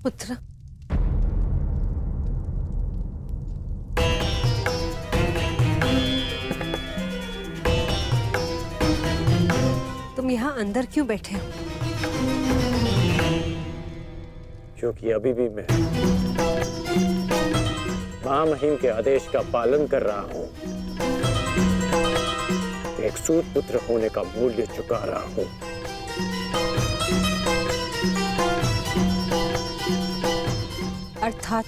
पुत्र, तुम यहाँ अंदर क्यों बैठे हो? क्योंकि अभी भी मैं महामहिम के आदेश का पालन कर रहा हूँ। एक सूत पुत्र होने का मूल्य चुका रहा हूँ। अर्थात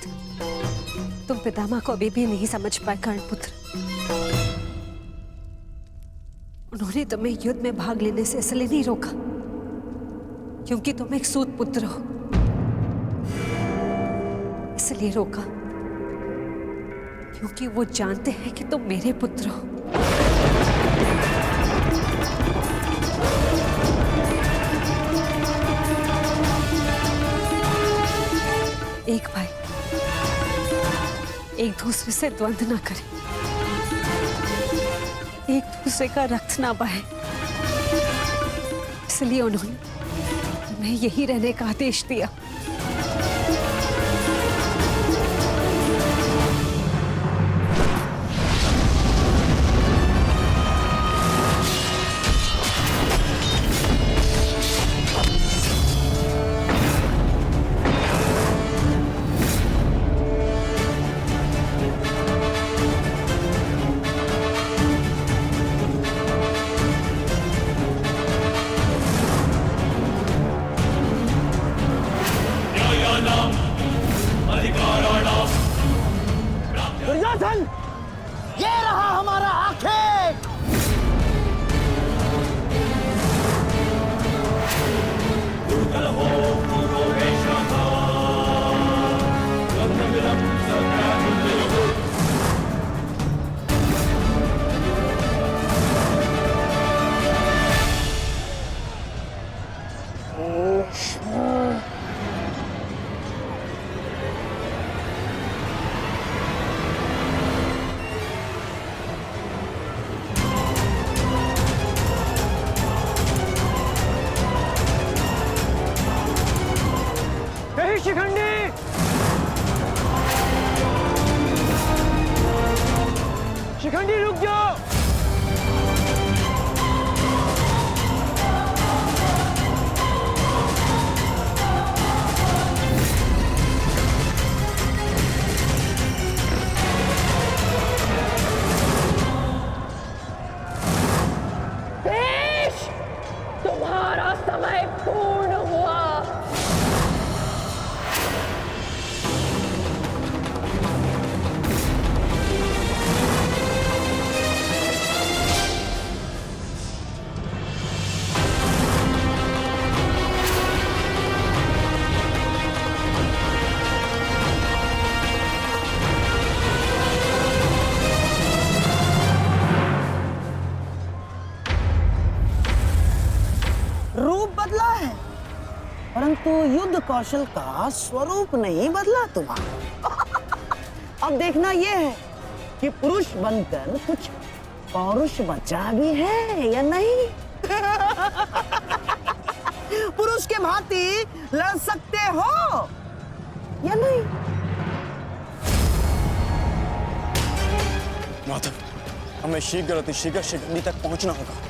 तुम पितामह को अभी भी नहीं समझ पाए कर्णपुत्र। उन्होंने तुम्हें युद्ध में भाग लेने से इसलिए नहीं रोका क्योंकि तुम एक सूत पुत्र हो, इसलिए रोका क्योंकि वो जानते हैं कि तुम मेरे पुत्र हो। एक भाई एक दूसरे से द्वंद्व ना करे, एक दूसरे का रक्त ना बहे, इसलिए उन्होंने तुम्हें यही रहने का आदेश दिया। दुर्योधन, ये रहा हमारा आखेट। शिखंडी, शिखंडी रुक जाओ। देश, तुम्हारा समय पूर्ण हुआ। रूप बदला है परंतु युद्ध कौशल का स्वरूप नहीं बदला तुम्हारा। अब देखना यह है कि पुरुष बनकर कुछ पौरुष बचा भी है या नहीं। पुरुष के भांति लड़ सकते हो या नहीं। माधव, हमें शीघ्र अतिशीघ्र शिखंडी तक पहुंचना होगा।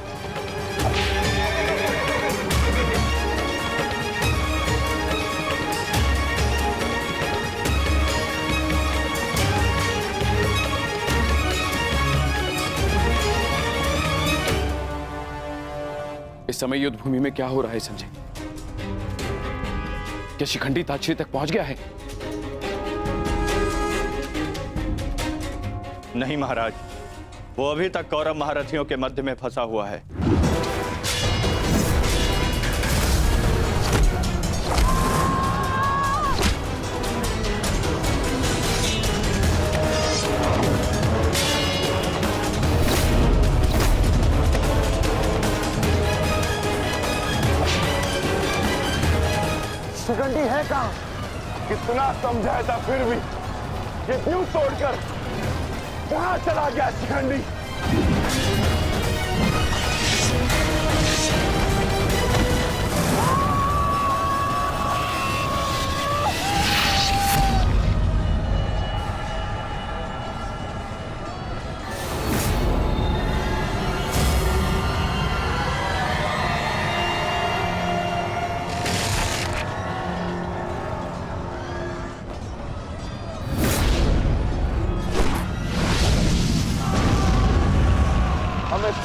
इस समय युद्ध भूमि में क्या हो रहा है संजय? क्या शिखंडी ताक्षरी तक पहुंच गया है? नहीं महाराज, वो अभी तक कौरव महारथियों के मध्य में फंसा हुआ है। शिखंडी है कहाँ? कितना समझाया था फिर भी ये यूं तोड़कर कहाँ चला गया शिखंडी?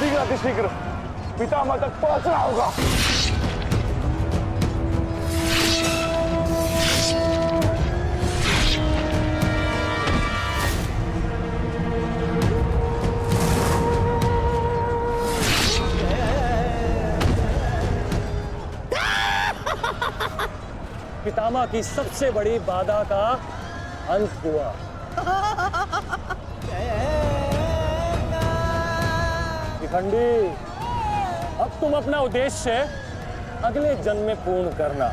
शीघ्र अतिशीघ्र पितामह तक पहुंचना होगा। पितामह की सबसे बड़ी बाधा का अंत हुआ। शिखंडी, अब तुम अपना उद्देश्य अगले जन्म में पूर्ण करना।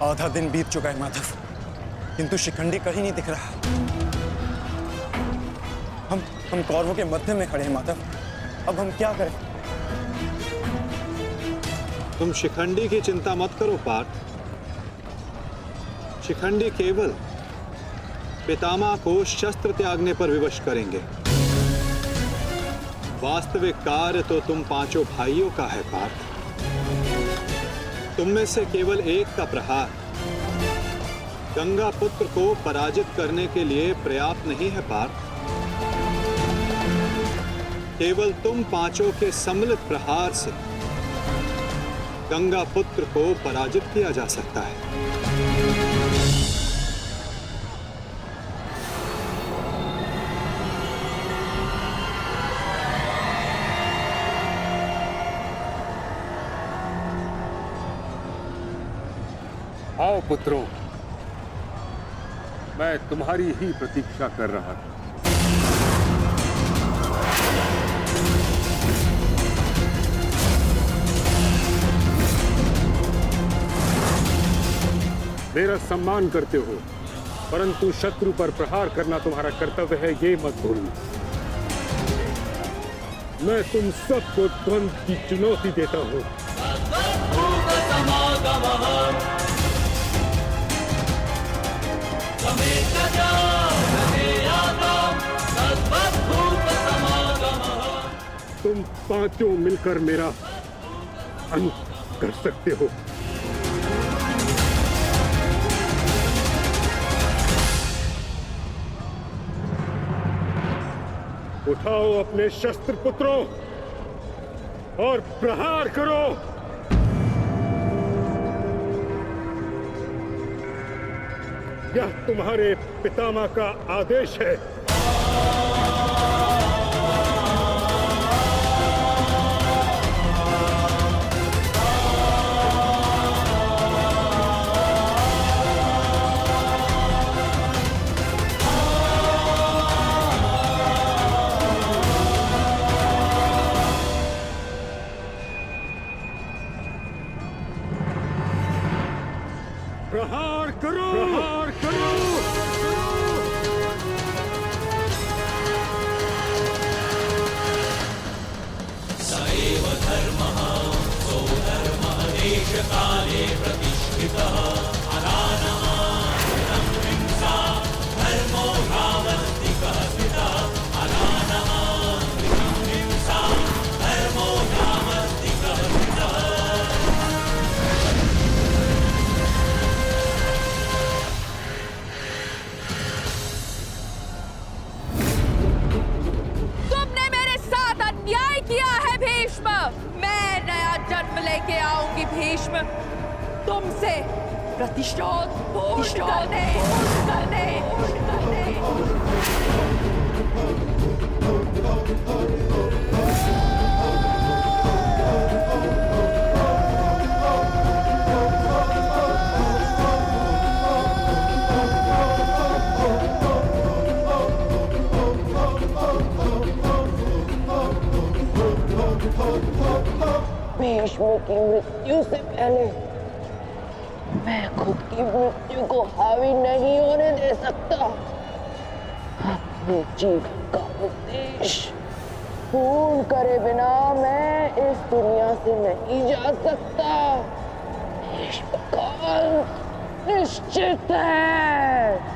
आधा दिन बीत चुका है माधव, किंतु शिखंडी कहीं नहीं दिख रहा। हम कौरवों के मध्य में खड़े हैं माधव, अब हम क्या करें? तुम शिखंडी की चिंता मत करो पार्थ। शिखंडी केवल पितामह को शस्त्र त्यागने पर विवश करेंगे। वास्तविक कार्य तो तुम पांचों भाइयों का है पार्थ। तुम में से केवल एक का प्रहार गंगा पुत्र को पराजित करने के लिए पर्याप्त नहीं है पार्थ। केवल तुम पांचों के सम्मिलित प्रहार से गंगा पुत्र को पराजित किया जा सकता है। आओ पुत्रों, मैं तुम्हारी ही प्रतीक्षा कर रहा था। मेरा सम्मान करते हो, परंतु शत्रु पर प्रहार करना तुम्हारा कर्तव्य है, ये मत भूलना। मैं तुम सबको द्वंद्व की चुनौती देता हूं। तुम पांचों मिलकर मेरा अंत कर सकते हो। उठाओ अपने शस्त्र पुत्रों और प्रहार करो। यह तुम्हारे पितामह का आदेश है। प्रहार करो, प्रहार करो। सैव धर्मः सो धर्मः देश काले प्रतिष्ठितः अनानः हिंसा धर्मो रावस्तिकः स्थितः अनानः हिंसा धर्मो रावस्तिकः स्थितः। मैं नया जन्म लेके आऊंगी भीष्म, तुमसे प्रतिशोध पूर्ण करने। भीष्म की मृत्यु से पहले मैं खुद की मृत्यु को हावी नहीं होने दे सकता। अपने जीवन का उद्देश्य पूर्ण करे बिना मैं इस दुनिया से नहीं जा सकता। भीष्म का अंत निश्चित है।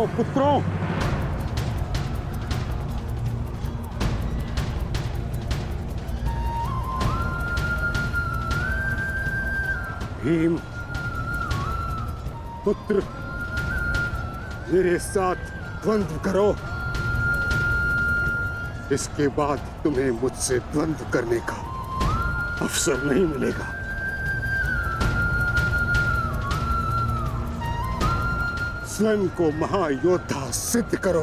पुत्रों। भीम पुत्र, मेरे साथ द्वंद्व करो। इसके बाद तुम्हें मुझसे द्वंद्व करने का अवसर नहीं मिलेगा। स्वयं को महायोद्धा सिद्ध करो।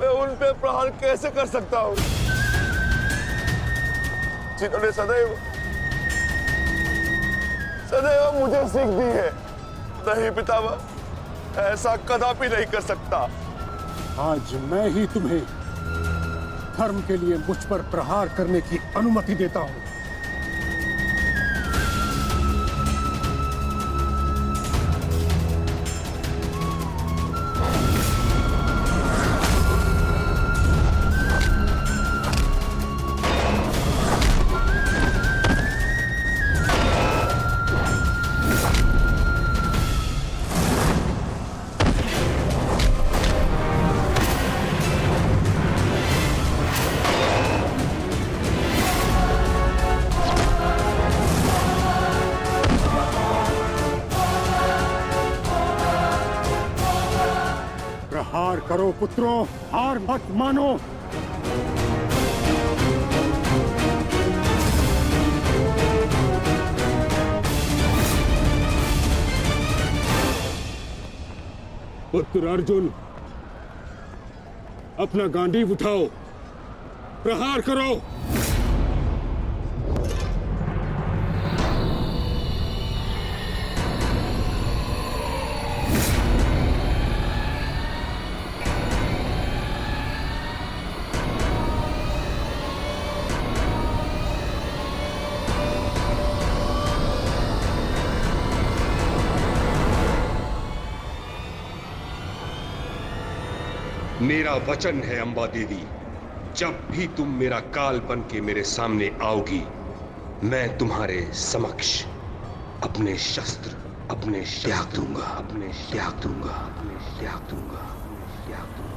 मैं उन पे प्रहार कैसे कर सकता हूँ जिन्होंने सदैव मुझे सीख दी है? नहीं पितामह, ऐसा कदापि नहीं कर सकता। आज मैं ही तुम्हें धर्म के लिए मुझ पर प्रहार करने की अनुमति देता हूं। प्रहार करो पुत्रों, हार मत मानो। पुत्र अर्जुन, अपना गांडीव उठाओ, प्रहार करो। मेरा वचन है अंबा देवी, जब भी तुम मेरा काल बन के मेरे सामने आओगी, मैं तुम्हारे समक्ष अपने शस्त्र त्याग दूंगा, अपने त्याग दूंगा, अपने त्याग दूंगा, त्याग दूंगा।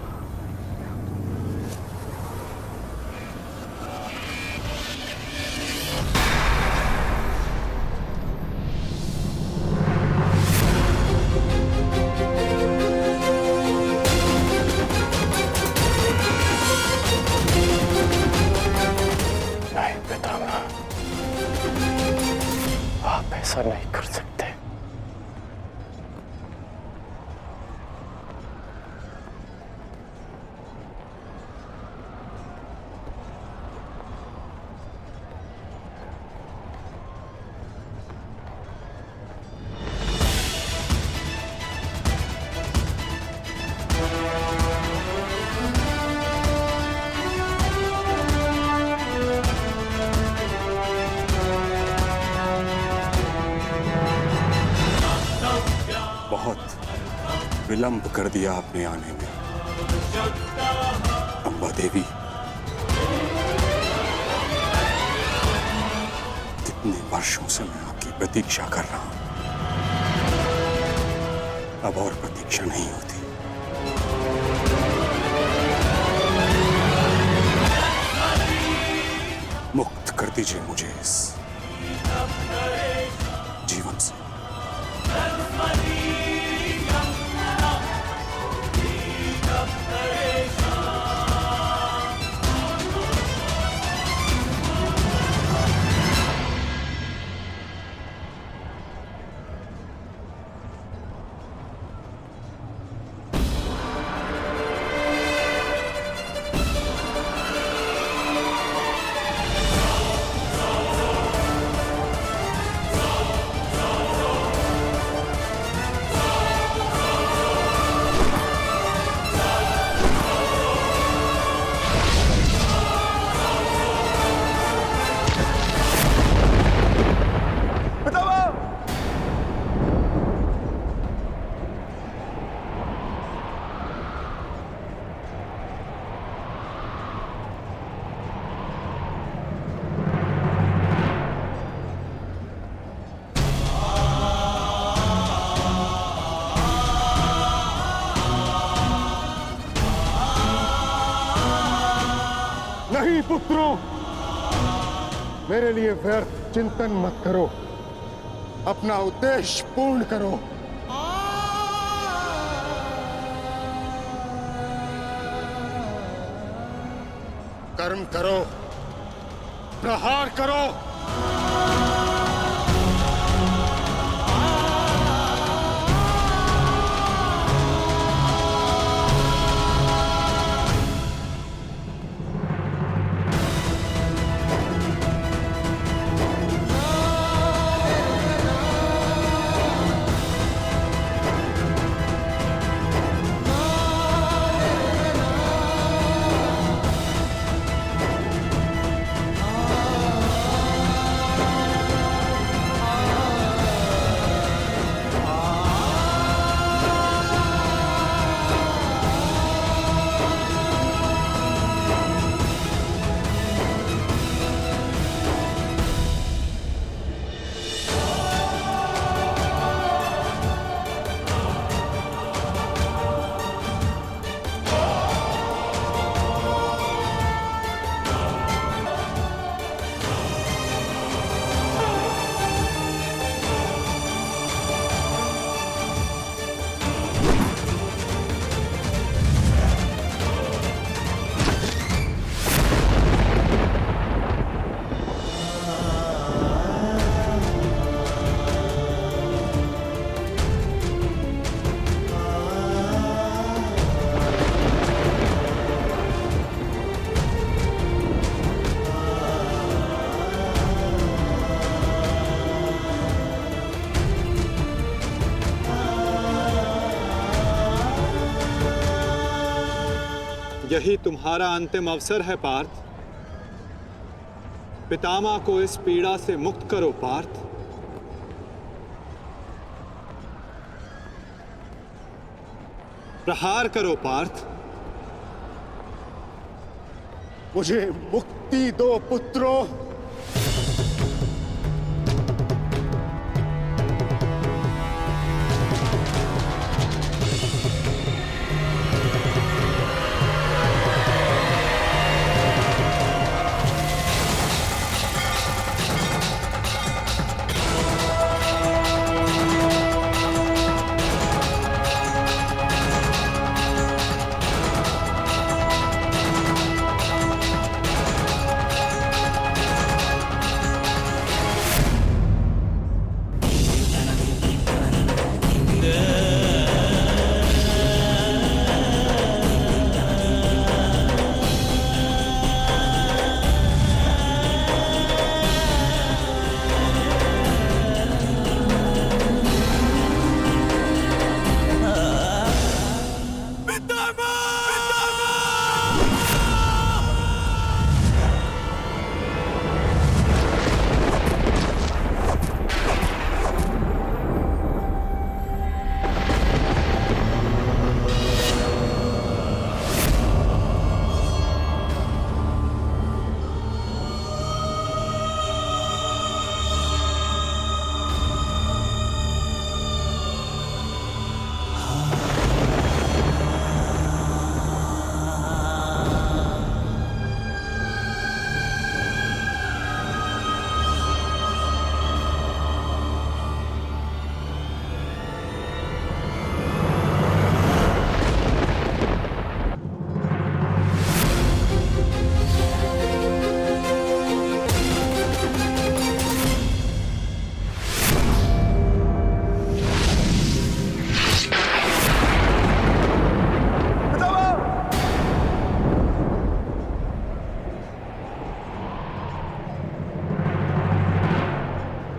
ऐसा नहीं कर सकते। विलंब कर दिया आपने आने में, अंबा देवी। कितने वर्षों से मैं आपकी प्रतीक्षा कर रहा हूं, अब और प्रतीक्षा नहीं होती। मुक्त कर दीजिए मुझे इस जीवन से। नहीं पुत्रों, मेरे लिए व्यर्थ चिंतन मत करो, अपना उद्देश्य पूर्ण करो। कर्म करो, प्रहार करो। यही तुम्हारा अंतिम अवसर है पार्थ। पितामह को इस पीड़ा से मुक्त करो पार्थ। प्रहार करो पार्थ। मुझे मुक्ति दो पुत्रों।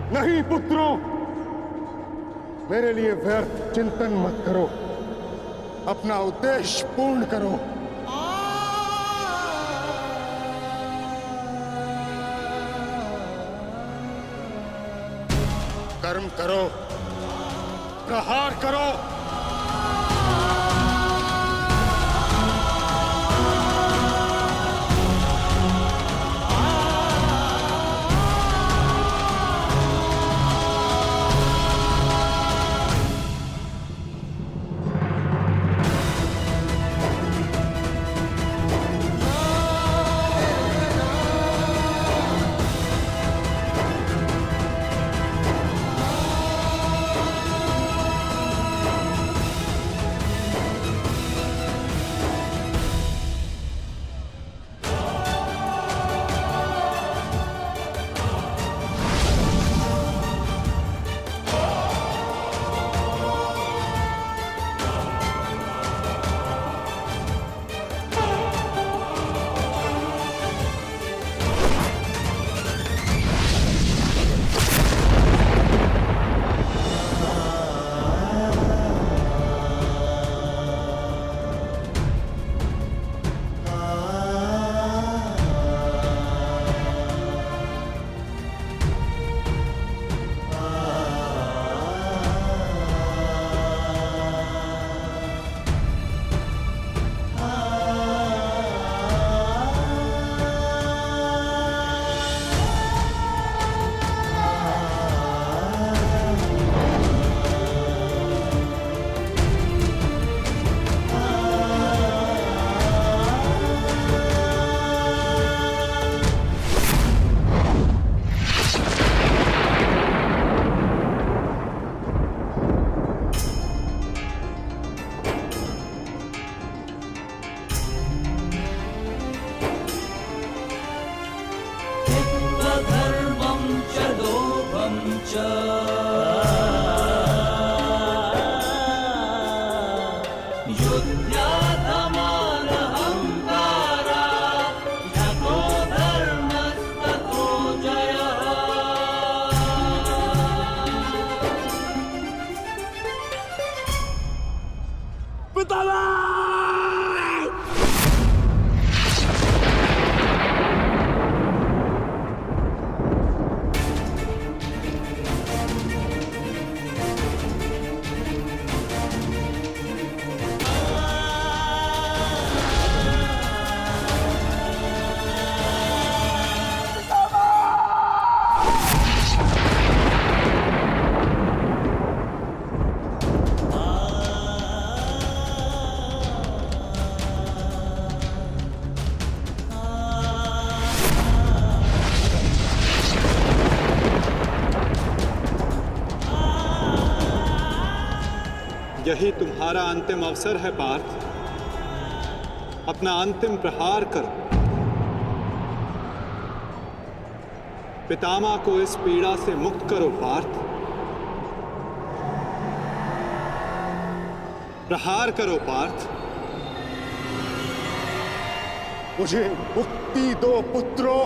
नहीं पुत्रों, मेरे लिए व्यर्थ चिंतन मत करो, अपना उद्देश्य पूर्ण करो। कर्म करो, प्रहार करो। यही तुम्हारा अंतिम अवसर है पार्थ। अपना अंतिम प्रहार करो। पितामह को इस पीड़ा से मुक्त करो पार्थ। प्रहार करो पार्थ। मुझे मुक्ति दो पुत्रों।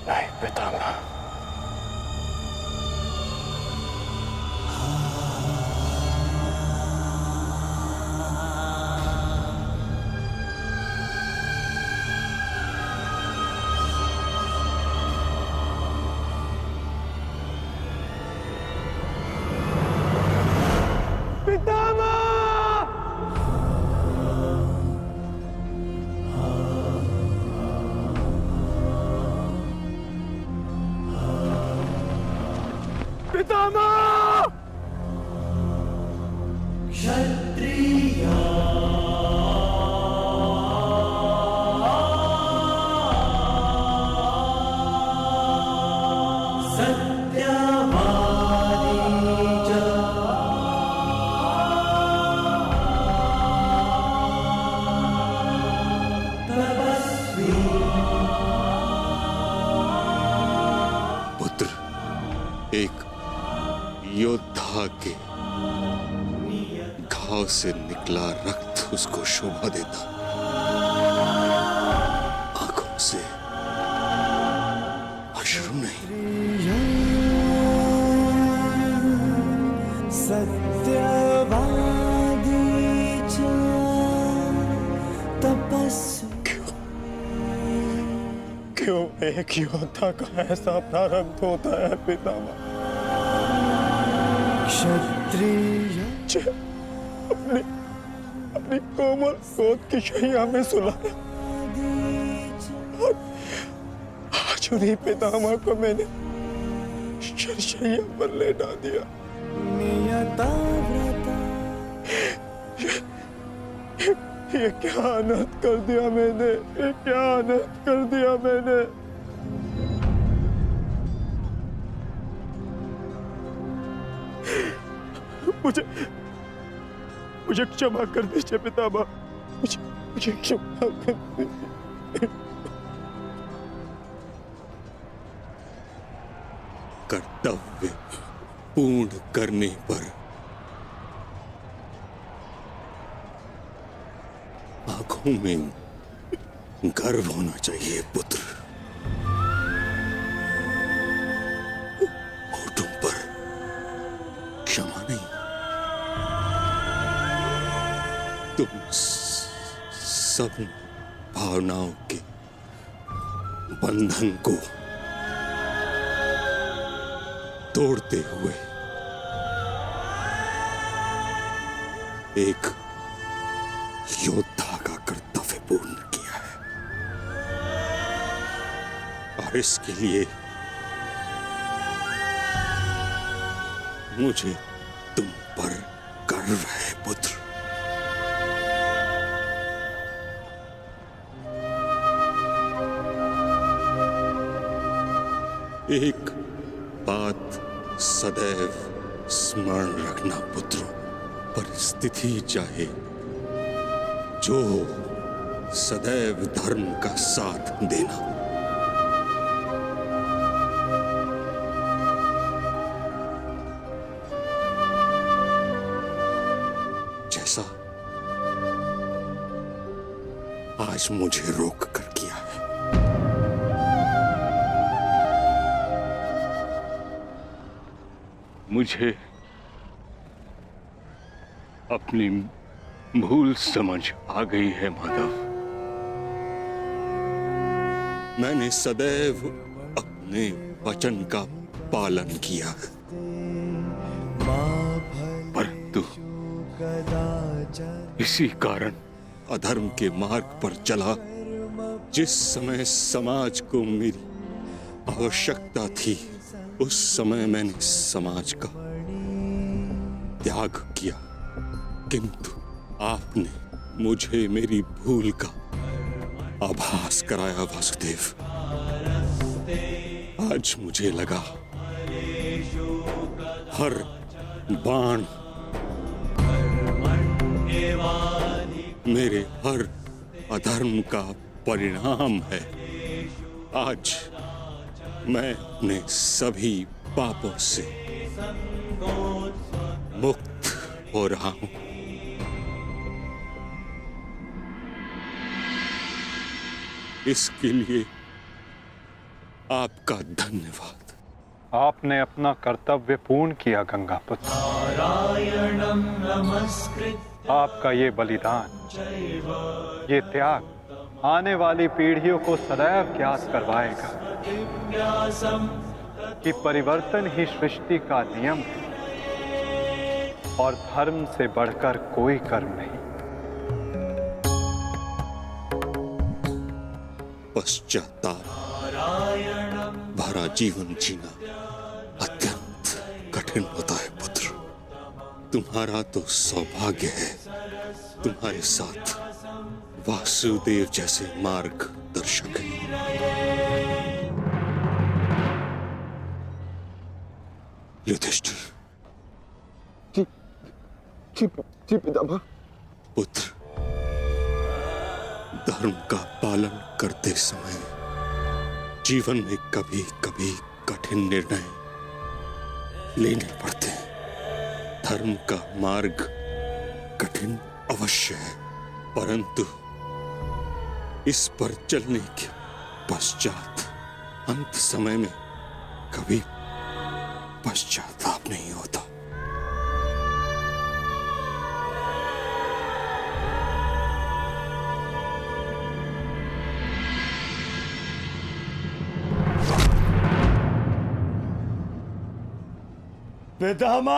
नहीं पितामह, पुत्र, एक योद्धा के घाव से निकला रक्त उसको शोभा देता, आंखों से अश्रु नहीं। क्यों एक योद्धा का ऐसा प्रारब्ध होता है पितामह? क्षत्रिय अपनी कोमल गोद की शैया में सुलाया, आज उन्हीं पितामह को मैंने शरशैया पर लेटा दिया। ये क्या अनर्थ कर दिया मैंने, ये क्या अनर्थ कर दिया मैंने। मुझे क्षमा कर दीजिए पितामह, मुझे क्षमा कर दीजिए। कर्तव्य पूर्ण करने पर आंखों में गर्व होना चाहिए पुत्र, होठों पर क्षमा नहीं। तुम सब भावनाओं के बंधन को तोड़ते हुए एक योद्धा का कर्तव्य पूर्ण किया है, और इसके लिए मुझे तुम पर गर्व है पुत्र। एक बात सदैव स्मरण रखना पुत्रों, परिस्थिति चाहे जो हो, सदैव धर्म का साथ देना। जैसा आज मुझे रोक कर किया है। मुझे अपनी भूल समझ आ गई है माधव। मैंने सदैव अपने वचन का पालन किया है, परंतु इसी कारण अधर्म के मार्ग पर चला। जिस समय समाज को मेरी आवश्यकता थी, उस समय मैंने समाज का त्याग किया, किंतु आपने मुझे मेरी भूल का आभास कराया वासुदेव। आज मुझे लगा हर बाण मेरे हर अधर्म का परिणाम है। आज मैं अपने सभी पापों से मुक्त हो रहा हूं। इसके लिए आपका धन्यवाद। आपने अपना कर्तव्य पूर्ण किया गंगापुत्र। आपका ये बलिदान, ये त्याग आने वाली पीढ़ियों को सदैव ज्ञात करवाएगा कि परिवर्तन ही सृष्टि का नियम है और धर्म से बढ़कर कोई कर्म नहीं। पश्चाताप भरा जीवन जीना अत्यंत कठिन होता है पुत्र। तुम्हारा तो सौभाग्य है, तुम्हारे साथ वासुदेव जैसे मार्गदर्शक हैं। युधिष्ठिर। जी पितामह। पुत्र, धर्म का पालन करते समय जीवन में कभी कभी कठिन निर्णय लेने पड़ते हैं। धर्म का मार्ग कठिन अवश्य है, परंतु इस पर चलने के पश्चात अंत समय में कभी पश्चाताप नहीं होता। पितामह!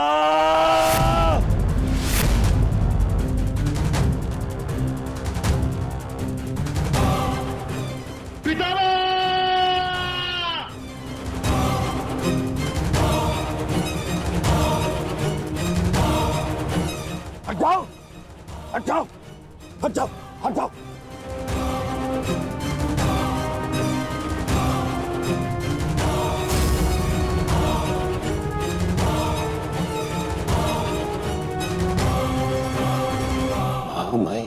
हट जाओ, हट जाओ, हट जाओ, हट जाओ। मैं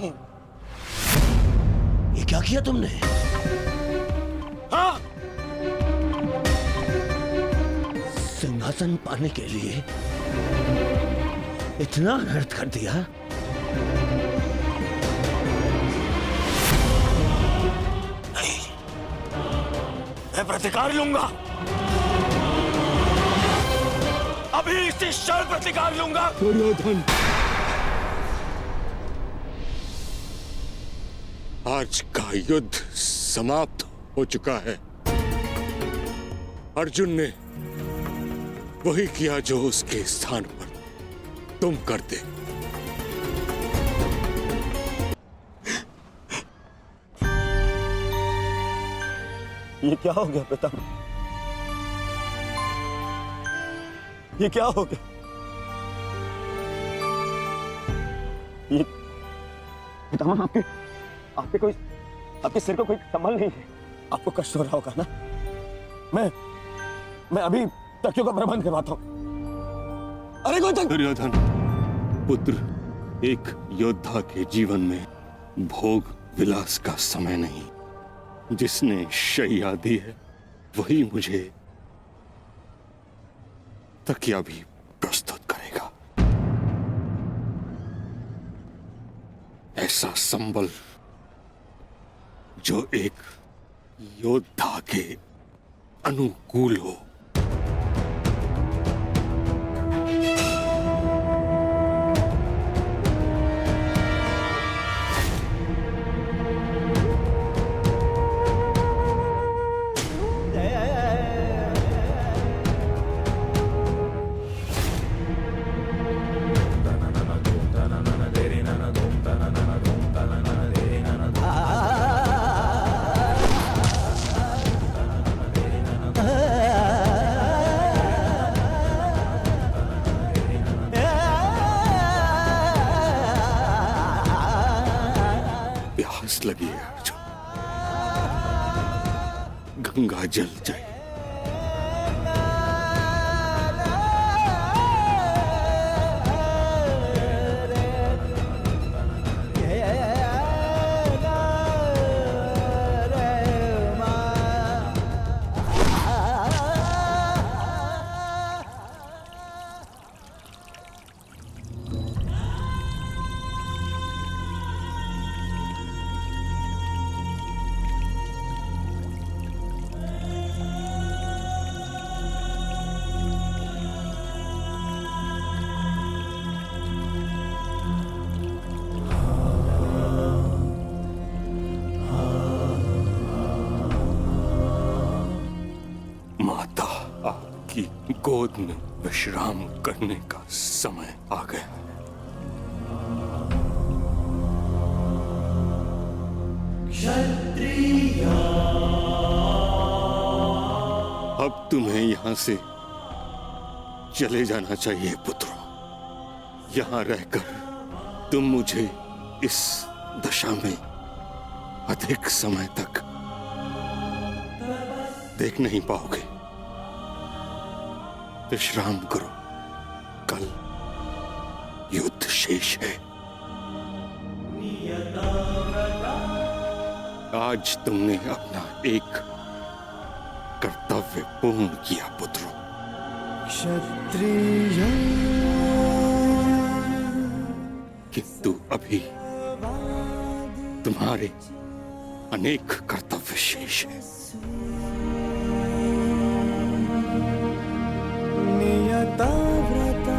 ये क्या किया तुमने? हाँ? सिंहासन पाने के लिए इतना अनर्थ कर दिया? नहीं, मैं प्रतिकार लूंगा। अभी इसी क्षण प्रतिकार लूंगा। दुर्योधन, आज का युद्ध समाप्त हो चुका है। अर्जुन ने वही किया जो उसके स्थान पर तुम करते। ये क्या हो गया पितामह? ये क्या हो गया? ये पितामह, आपके कोई, आपके सिर को कोई संभल नहीं है। आपको कष्ट हो रहा होगा ना? मैं अभी तकियों का प्रबंध करवाता हूं। अरे कोई दुर्योधन पुत्र, एक योद्धा के जीवन में भोग विलास का समय नहीं। जिसने शैया दी है वही मुझे तकिया भी प्रस्तुत करेगा। ऐसा संबल जो एक योद्धा के अनुकूल हो। प्यास लगी है अर्जुन, गंगा जल जाए। माता, आपकी गोद में विश्राम करने का समय आ गया है। अब तुम्हें यहां से चले जाना चाहिए पुत्रों। यहां रहकर तुम मुझे इस दशा में अधिक समय तक देख नहीं पाओगे। विश्राम करो, कल युद्ध शेष है। आज तुमने अपना एक कर्तव्य पूर्ण किया पुत्रों। क्षत्रिय किंतु अभी तुम्हारे अनेक कर्तव्य शेष हैं। नियताव्रता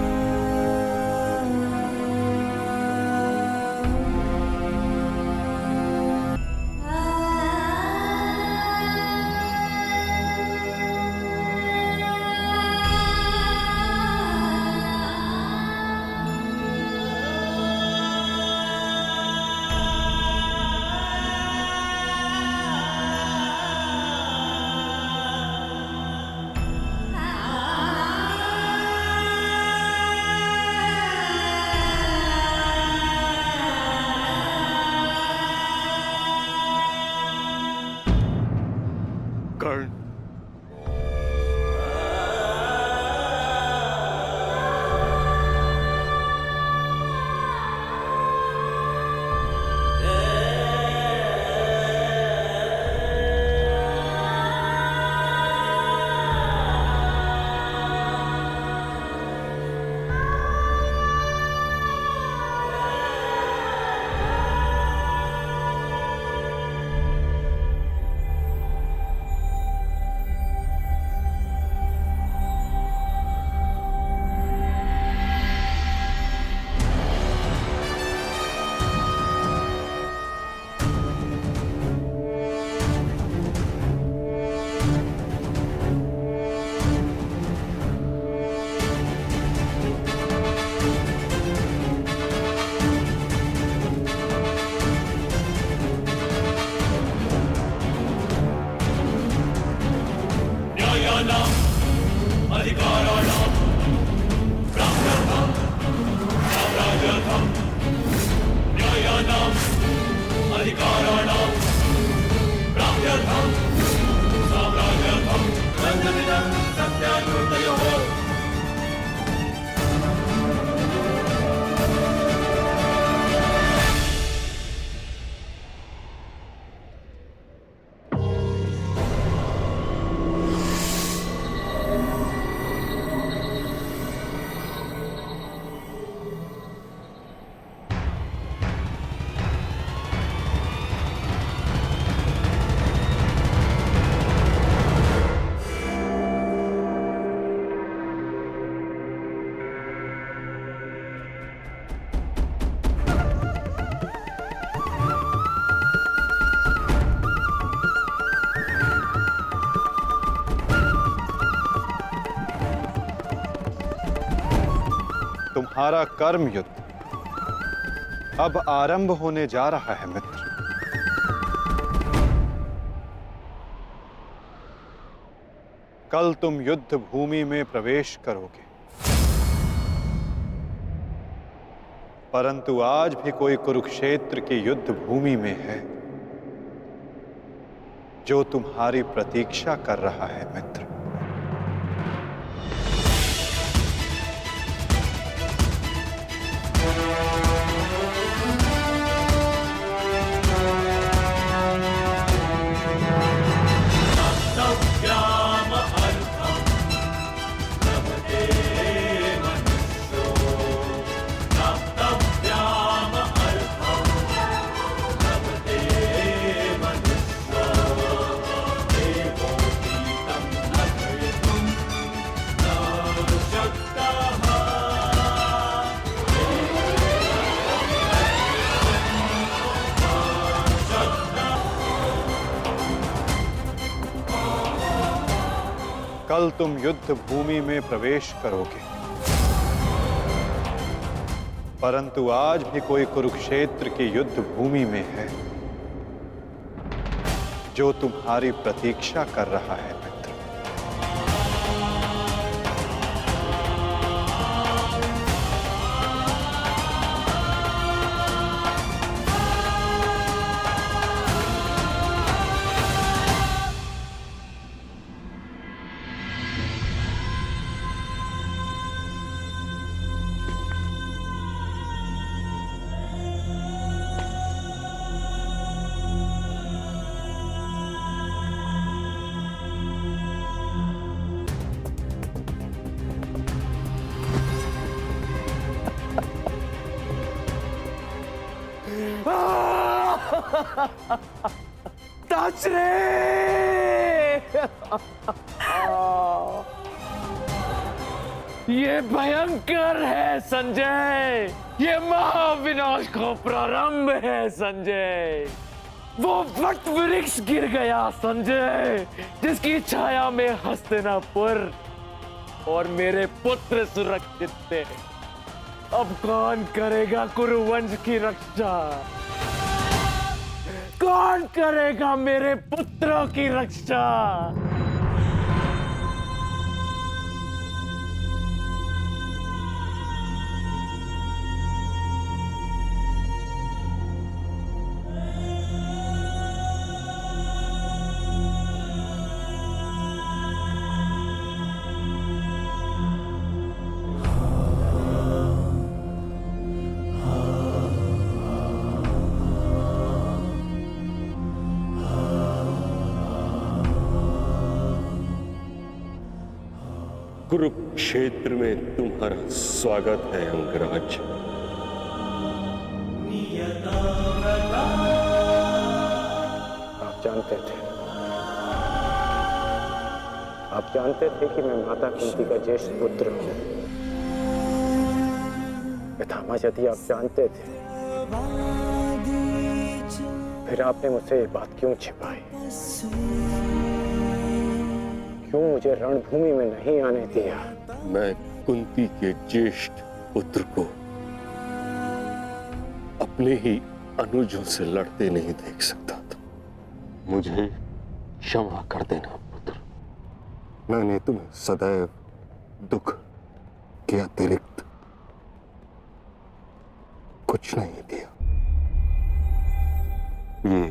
तुम्हारा कर्म युद्ध अब आरंभ होने जा रहा है मित्र। कल तुम युद्ध भूमि में प्रवेश करोगे, परंतु आज भी कोई कुरुक्षेत्र की युद्ध भूमि में है जो तुम्हारी प्रतीक्षा कर रहा है मित्र। कल तुम युद्ध भूमि में प्रवेश करोगे, परंतु आज भी कोई कुरुक्षेत्र की युद्ध भूमि में है जो तुम्हारी प्रतीक्षा कर रहा है मित्र। ये भयंकर है संजय, ये महाविनाश का प्रारंभ है संजय। वो वट वृक्ष गिर गया संजय, जिसकी छाया में हस्तिनापुर और मेरे पुत्र सुरक्षित थे। अब कौन करेगा कुरुवंश की रक्षा? कौन करेगा मेरे पुत्रों की रक्षा? कुरुक्षेत्र में तुम्हारा स्वागत है अंगराज। आप जानते थे कि मैं माता कुंती का ज्येष्ठ पुत्र हूँ। पितामह, यदि आप जानते थे फिर आपने मुझसे ये बात क्यों छिपाई? क्यों मुझे रणभूमि में नहीं आने दिया? मैं कुंती के ज्येष्ठ पुत्र को अपने ही अनुजों से लड़ते नहीं देख सकता था। मुझे क्षमा कर देना पुत्र। मैंने तुम्हें सदैव दुख के अतिरिक्त कुछ नहीं दिया। ये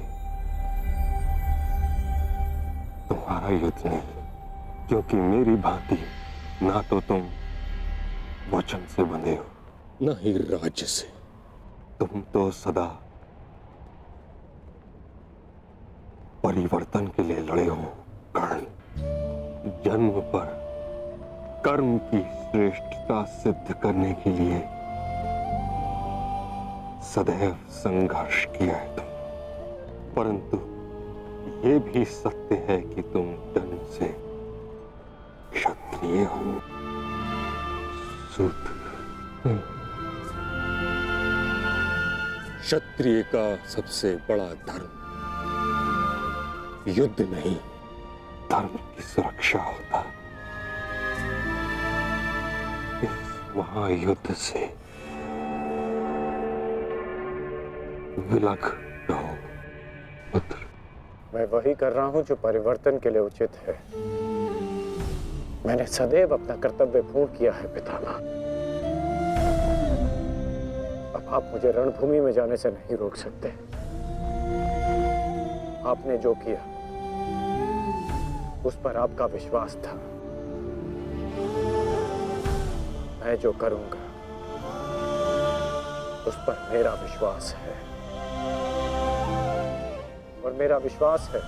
तुम्हारा युद्ध नहीं, क्योंकि मेरी भांति ना तो तुम वचन से बंधे हो, ना ही राज्य से। तुम तो सदा परिवर्तन के लिए लड़े हो कर्ण। जन्म पर कर्म की श्रेष्ठता सिद्ध करने के लिए सदैव संघर्ष किया है तुम। परंतु ये भी सत्य है कि तुम जन्म से क्षत्रिय हो, शूद्र। क्षत्रिय का सबसे बड़ा धर्म युद्ध नहीं, धर्म की सुरक्षा होता है। इस महायुद्ध से विलग रहो पुत्र। मैं वही कर रहा हूं जो परिवर्तन के लिए उचित है। मैंने सदैव अपना कर्तव्य पूर्ण किया है पितामह। अब आप मुझे रणभूमि में जाने से नहीं रोक सकते। आपने जो किया उस पर आपका विश्वास था। मैं जो करूंगा उस पर मेरा विश्वास है, और मेरा विश्वास है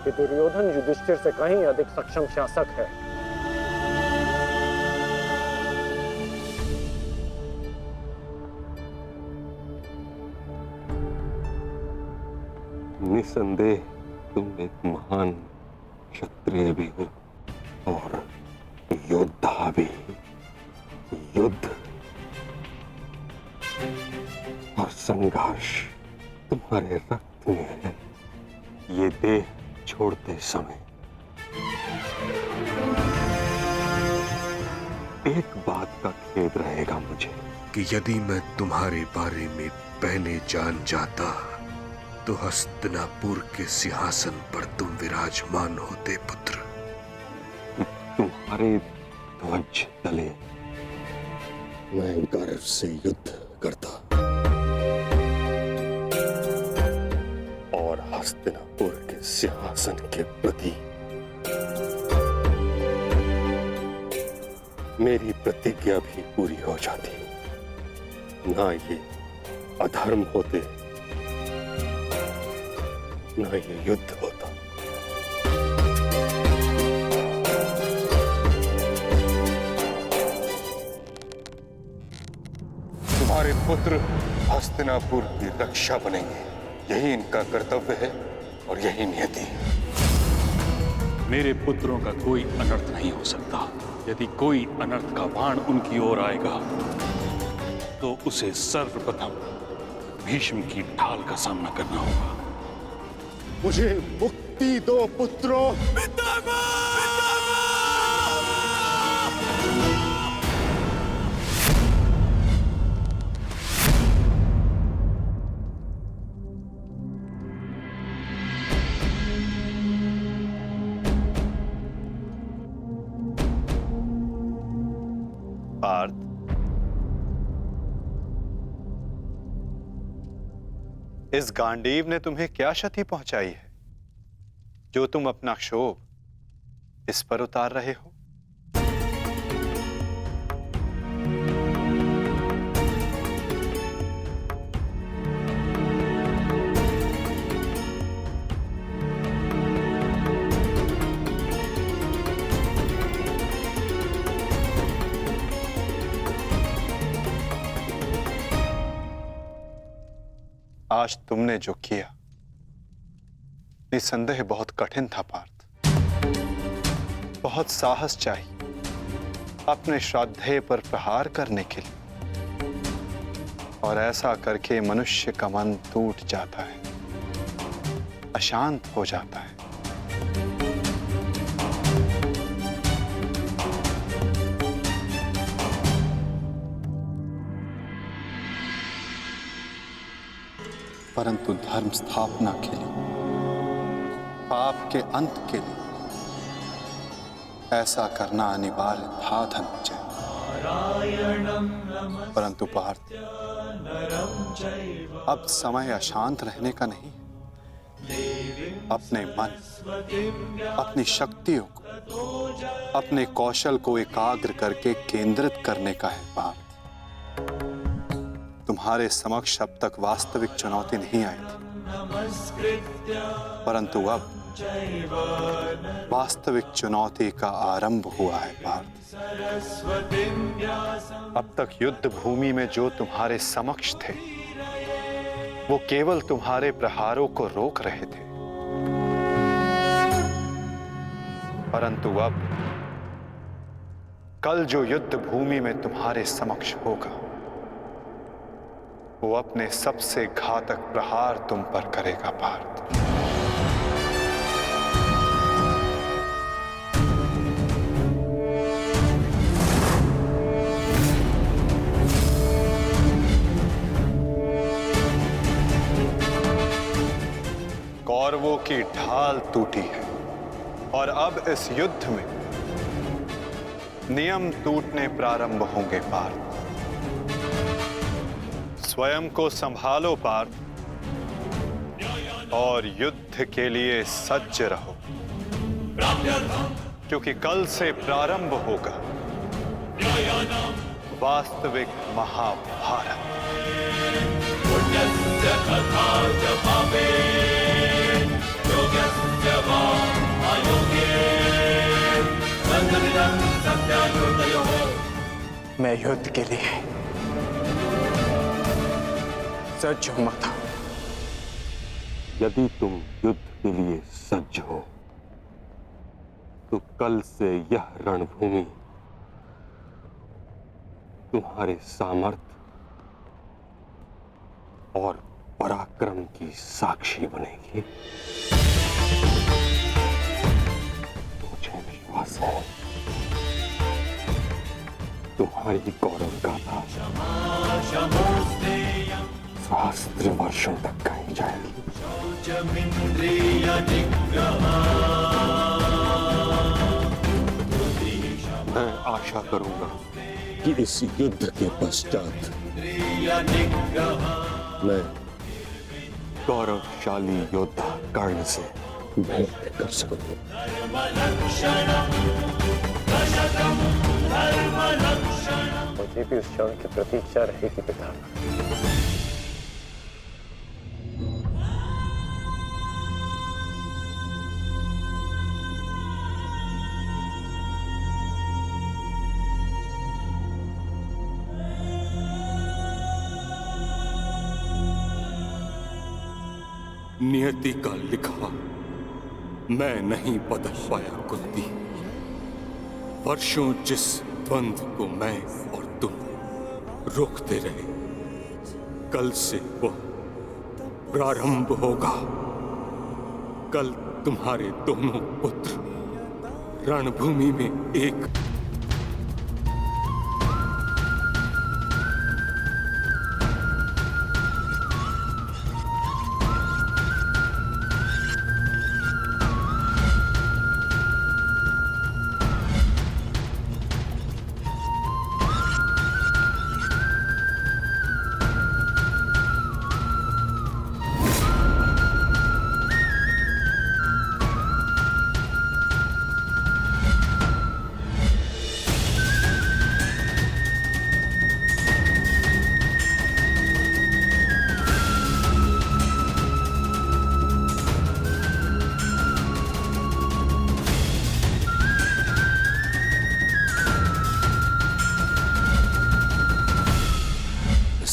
कि दुर्योधन युधिष्ठिर से कहीं अधिक सक्षम शासक है। निसंदेह तुम एक महान क्षत्रिय भी हो और योद्धा भी। युद्ध और संघर्ष तुम्हारे रक्त में है। ये देह छोड़ते समय एक बात का खेद रहेगा मुझे कि यदि मैं तुम्हारे बारे में पहले जान जाता तो हस्तिनापुर के सिंहासन पर तुम विराजमान होते पुत्र। तुम्हारे ध्वज तले मैं गर्व से युद्ध करता और हस्तिनापुर के सिंहासन के प्रति मेरी प्रतिज्ञा भी पूरी हो जाती। ना ये अधर्म होते, ना ये युद्ध होता। तुम्हारे पुत्र हस्तिनापुर की रक्षा बनेंगे, यही इनका कर्तव्य है और यही नियति। मेरे पुत्रों का कोई अनर्थ नहीं हो सकता। यदि कोई अनर्थ का बाण उनकी ओर आएगा तो उसे सर्वप्रथम भीष्म की ढाल का सामना करना होगा। मुझे मुक्ति दो पुत्रों। पार्थ, इस गांडीव ने तुम्हें क्या क्षति पहुंचाई है जो तुम अपना क्षोभ इस पर उतार रहे हो? आज तुमने जो किया निसंदेह बहुत कठिन था पार्थ। बहुत साहस चाहिए अपने श्राद्धेय पर प्रहार करने के लिए, और ऐसा करके मनुष्य का मन टूट जाता है, अशांत हो जाता है। परंतु धर्म स्थापना के लिए, पाप के अंत के लिए ऐसा करना अनिवार्य था धनंजय। परंतु पार्थ, अब समय अशांत रहने का नहीं। अपने मन, अपनी शक्तियों को, अपने कौशल को एकाग्र करके केंद्रित करने का है पार्थ। तुम्हारे समक्ष अब तक वास्तविक चुनौती नहीं आई थी, परंतु अब वास्तविक चुनौती का आरंभ हुआ है पार्थ। अब तक युद्ध भूमि में जो तुम्हारे समक्ष थे वो केवल तुम्हारे प्रहारों को रोक रहे थे, परंतु अब कल जो युद्ध भूमि में तुम्हारे समक्ष होगा वो अपने सबसे घातक प्रहार तुम पर करेगा पार्थ। ढाल टूटी है और अब इस युद्ध में नियम टूटने प्रारंभ होंगे पार्थ। स्वयं को संभालो पार्थ और युद्ध के लिए सज्ज रहो, क्योंकि कल से प्रारंभ होगा वास्तविक महाभारत। मैं युद्ध के लिए सज्ज हूं माता। यदि तुम युद्ध के लिए सज्ज हो तो कल से यह रणभूमि तुम्हारे सामर्थ्य और पराक्रम की साक्षी बनेगी। मुझे विश्वास है तुम्हारी गौरव गाथा सहस्त्र वर्षों तक गाई जाएगी। मैं आशा करूंगा कि इस युद्ध के पश्चात मैं गौरवशाली योद्धा कर्ण से भेंट कर सकूं। मुझे भी उस क्षण की प्रतीक्षा रहेगी पिता। नियति का लिखा मैं नहीं बदल पाया कुंती। वर्षों जिस द्वंद्व को मैं और तुम रोकते रहे, कल से वह प्रारंभ होगा। कल तुम्हारे दोनों पुत्र रणभूमि में एक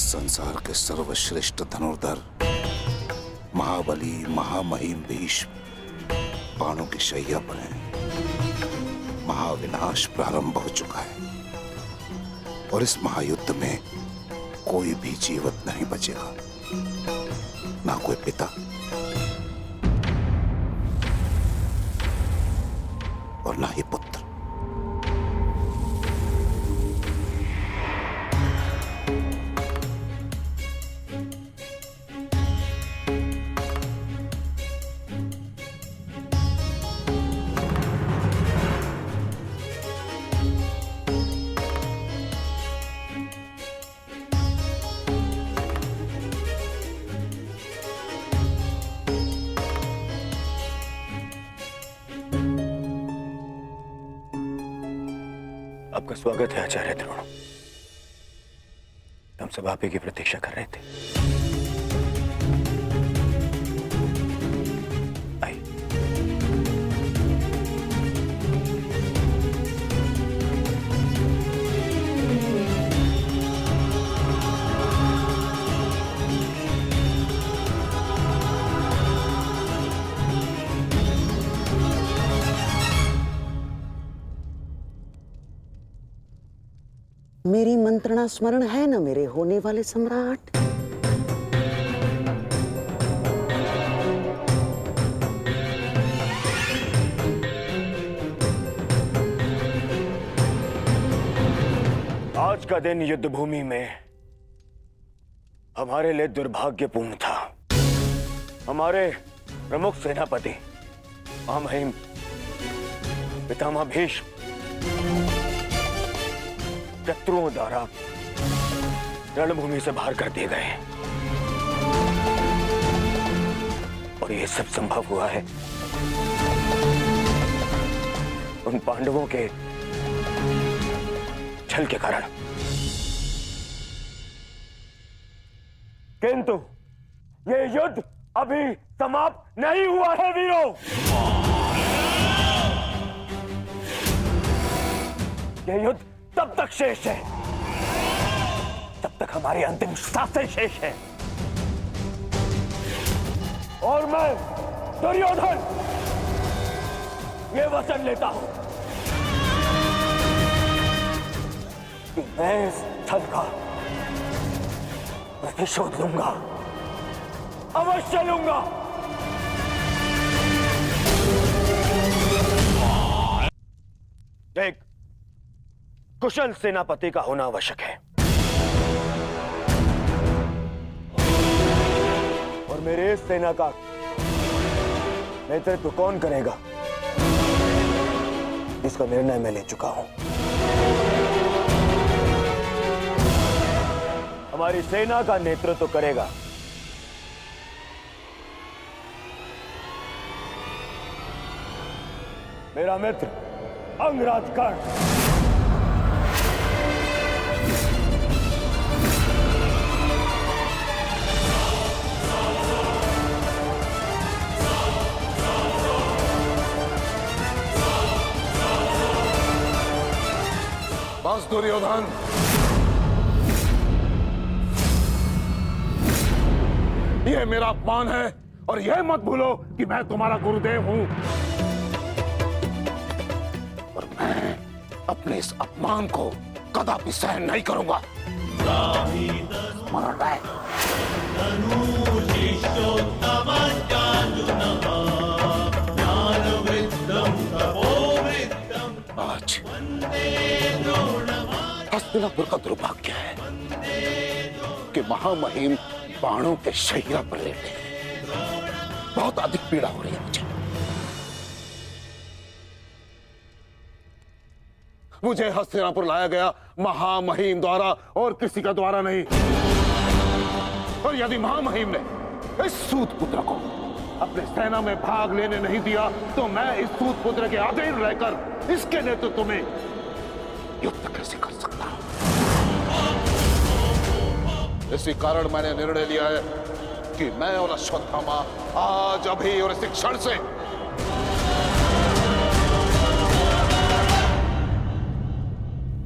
संसार के सर्वश्रेष्ठ धनुर्धर महाबली महामहिम भीष्म बाणों की शैया पर हैं। महाविनाश प्रारंभ हो चुका है और इस महायुद्ध में कोई भी जीवित नहीं बचेगा, ना कोई पिता और ना ही पुत्र। आपका स्वागत है आचार्य द्रोण। हम सब आप ही की प्रतीक्षा कर रहे थे। आइए। मेरी मंत्रणा स्मरण है ना मेरे होने वाले सम्राट? आज का दिन युद्ध भूमि में हमारे लिए दुर्भाग्यपूर्ण था। हमारे प्रमुख सेनापति महामहिम पितामह भीष्म शत्रुओं द्वारा रणभूमि से बाहर कर दिए गए हैं और ये सब संभव हुआ है उन पांडवों के छल के कारण। किंतु ये युद्ध अभी समाप्त नहीं हुआ है वीरों। यह युद्ध तब तक शेष है तब तक हमारी अंतिम सांसें शेष है। और मैं दुर्योधन ये वचन लेता हूं कि मैं इस छल का प्रतिशोध लूंगा, अवश्य लूंगा। एक कुशल सेनापति का होना आवश्यक है और मेरे इस सेना का नेतृत्व कौन करेगा इसका निर्णय मैं ले चुका हूं। हमारी सेना का नेतृत्व करेगा मेरा मित्र अंगराज कर्ण। बस दुर्योधन, ये मेरा अपमान है और यह मत भूलो कि मैं तुम्हारा गुरुदेव हूं और मैं अपने इस अपमान को कदापि सहन नहीं करूंगा। स्मरण रहे। आज हस्तिनापुर का दुर्भाग्य है कि महामहिम बाणों के शैया पर लेटे हैं। बहुत अधिक पीड़ा हो रही है मुझे हस्तिनापुर लाया गया महामहिम द्वारा और किसी का द्वारा नहीं। और यदि महामहिम ने इस सूत पुत्र को अपने सेना में भाग लेने नहीं दिया तो मैं इस सूत पुत्र के अधीन रहकर इसके नेतृत्व में युद्ध कैसे कर सकता हूं। इसी कारण मैंने निर्णय लिया है कि मैं और अश्वत्थामा आज अभी और इस क्षण से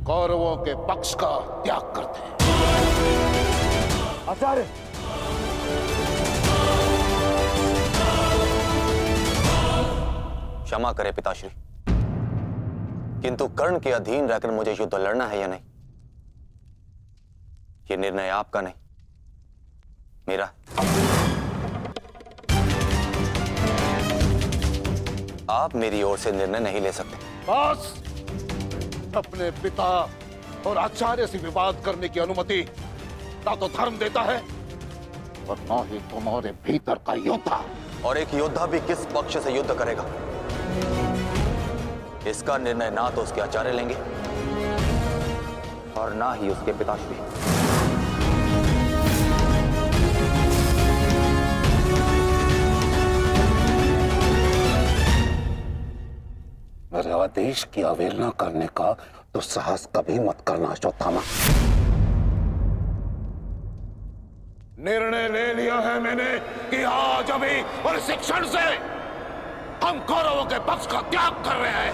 कौरवों के पक्ष का त्याग करते हैं। आचार्य, क्षमा करें पिताश्री, किंतु कर्ण के अधीन रहकर मुझे युद्ध लड़ना है या नहीं, ये निर्णय आपका नहीं मेरा। आप मेरी ओर से निर्णय नहीं ले सकते। बस अपने पिता और आचार्य से विवाद करने की अनुमति ना तो धर्म देता है और ना ही तुम्हारे भीतर का योद्धा। और एक योद्धा भी किस पक्ष से युद्ध करेगा इसका निर्णय ना तो उसके आचार्य लेंगे और ना ही उसके पिताश्री। मेरे आदेश की अवहेलना करने का तो साहस कभी मत करना अश्वत्थामा। निर्णय ले लिया है मैंने कि आज अभी और इस क्षण से हम कौरवों के पक्ष का त्याग कर रहे हैं।